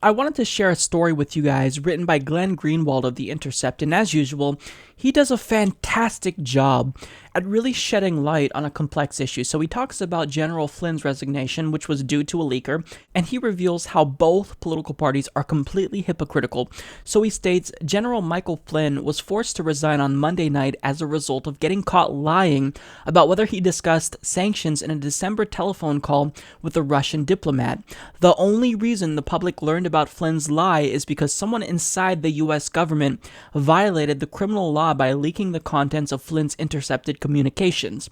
I wanted to share a story with you guys written by Glenn Greenwald of The Intercept, and as usual, he does a fantastic job at really shedding light on a complex issue. So he talks about General Flynn's resignation, which was due to a leaker, and he reveals how both political parties are completely hypocritical. So he states, General Michael Flynn was forced to resign on Monday night as a result of getting caught lying about whether he discussed sanctions in a December telephone call with a Russian diplomat. The only reason the public learned about Flynn's lie is because someone inside the US government violated the criminal law by leaking the contents of Flynn's intercepted communications.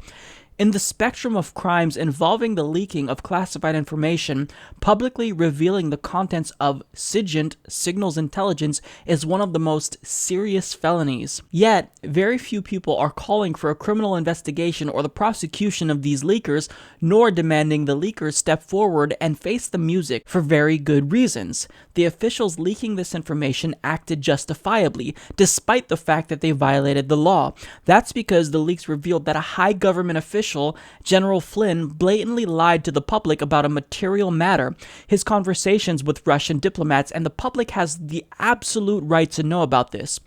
In the spectrum of crimes involving the leaking of classified information, publicly revealing the contents of SIGINT, signals intelligence, is one of the most serious felonies. Yet, very few people are calling for a criminal investigation or the prosecution of these leakers, nor demanding the leakers step forward and face the music for very good reasons. The officials leaking this information acted justifiably, despite the fact that they violated the law. That's because the leaks revealed that a high government official, General Flynn, blatantly lied to the public about a material matter, his conversations with Russian diplomats, and the public has the absolute right to know about this.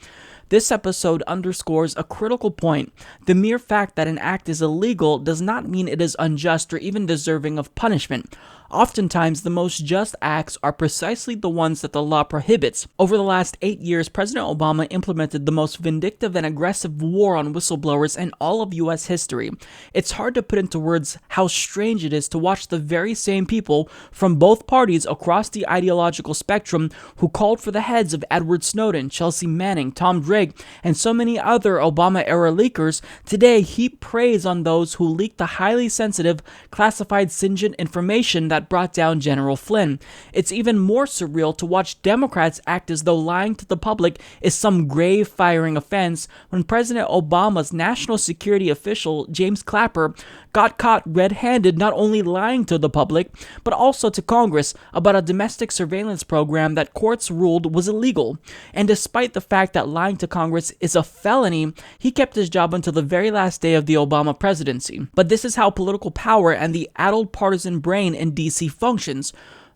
This episode underscores a critical point. The mere fact that an act is illegal does not mean it is unjust or even deserving of punishment. Oftentimes, the most just acts are precisely the ones that the law prohibits. Over the last 8 years, President Obama implemented the most vindictive and aggressive war on whistleblowers in all of US history. It's hard to put into words how strange it is to watch the very same people from both parties across the ideological spectrum who called for the heads of Edward Snowden, Chelsea Manning, Tom Drake, and so many other Obama-era leakers today heap praise on those who leaked the highly sensitive, classified SIGINT information that brought down General Flynn. It's even more surreal to watch Democrats act as though lying to the public is some grave firing offense when President Obama's national security official, James Clapper, got caught red-handed not only lying to the public, but also to Congress about a domestic surveillance program that courts ruled was illegal. And despite the fact that lying to Congress is a felony, he kept his job until the very last day of the Obama presidency. But this is how political power and the addled partisan brain in DC functions.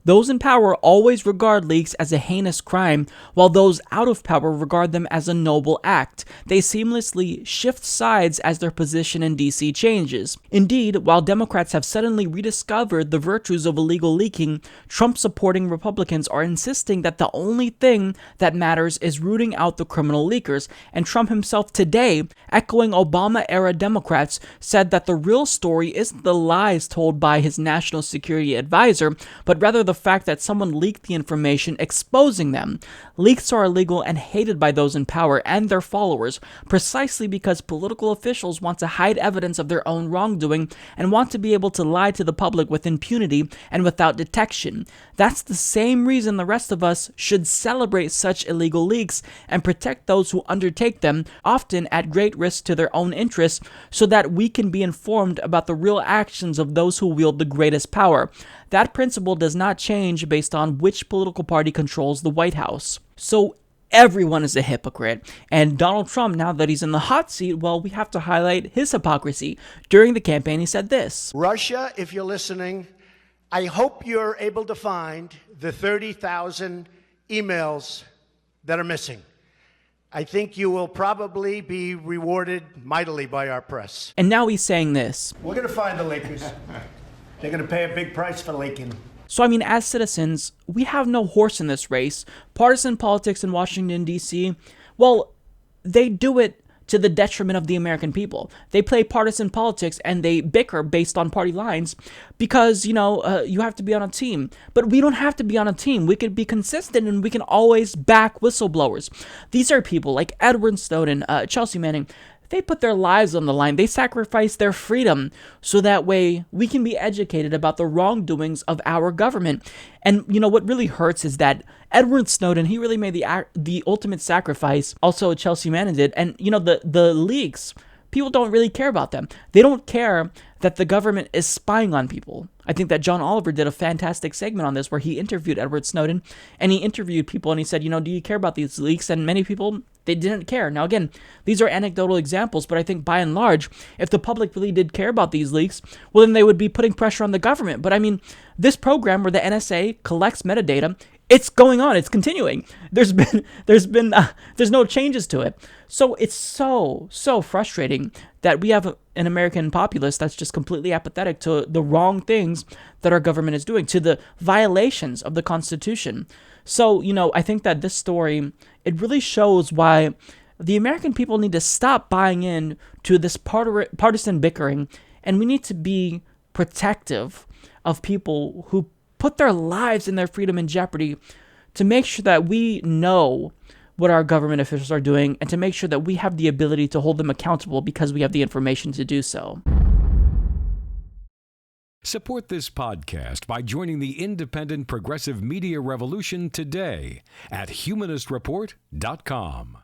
Those in power always regard leaks as a heinous crime, while those out of power regard them as a noble act. They seamlessly shift sides as their position in DC changes. Indeed, while Democrats have suddenly rediscovered the virtues of illegal leaking, Trump-supporting Republicans are insisting that the only thing that matters is rooting out the criminal leakers, and Trump himself today, echoing Obama-era Democrats, said that the real story isn't the lies told by his national security advisor, but rather the fact that someone leaked the information exposing them. Leaks are illegal and hated by those in power and their followers, precisely because political officials want to hide evidence of their own wrongdoing and want to be able to lie to the public with impunity and without detection. That's the same reason the rest of us should celebrate such illegal leaks and protect those who undertake them, often at great risk to their own interests, so that we can be informed about the real actions of those who wield the greatest power. That principle does not change based on which political party controls the White House. So everyone is a hypocrite, and Donald Trump, now that he's in the hot seat, well, we have to highlight his hypocrisy. During the campaign, he said this: Russia, if you're listening, I hope you're able to find the 30,000 emails that are missing. I think you will probably be rewarded mightily by our press. And now he's saying this: We're going to find the leakers. They're going to pay a big price for leaking. So, I mean, as citizens, we have no horse in this race. Partisan politics in Washington, D.C., well, they do it to the detriment of the American people. They play partisan politics and they bicker based on party lines because, you have to be on a team. But we don't have to be on a team. We could be consistent and we can always back whistleblowers. These are people like Edward Snowden, Chelsea Manning. They put their lives on the line. They sacrifice their freedom so that way we can be educated about the wrongdoings of our government. And, what really hurts is that Edward Snowden, he really made the ultimate sacrifice. Also, Chelsea Manning did. And, the leaks, people don't really care about them. They don't care that the government is spying on people. I think that John Oliver did a fantastic segment on this where he interviewed Edward Snowden and he interviewed people and he said, do you care about these leaks? And many people, they didn't care. Now, again, these are anecdotal examples, but I think by and large, if the public really did care about these leaks, well, then they would be putting pressure on the government. But I mean, this program where the NSA collects metadata, It's going on. It's continuing. There's no changes to it. So it's so frustrating that we have an American populace that's just completely apathetic to the wrong things that our government is doing, to the violations of the Constitution. So, I think that this story, it really shows why the American people need to stop buying in to this partisan bickering, and we need to be protective of people who put their lives and their freedom in jeopardy to make sure that we know what our government officials are doing and to make sure that we have the ability to hold them accountable because we have the information to do so. Support this podcast by joining the independent progressive media revolution today at humanistreport.com.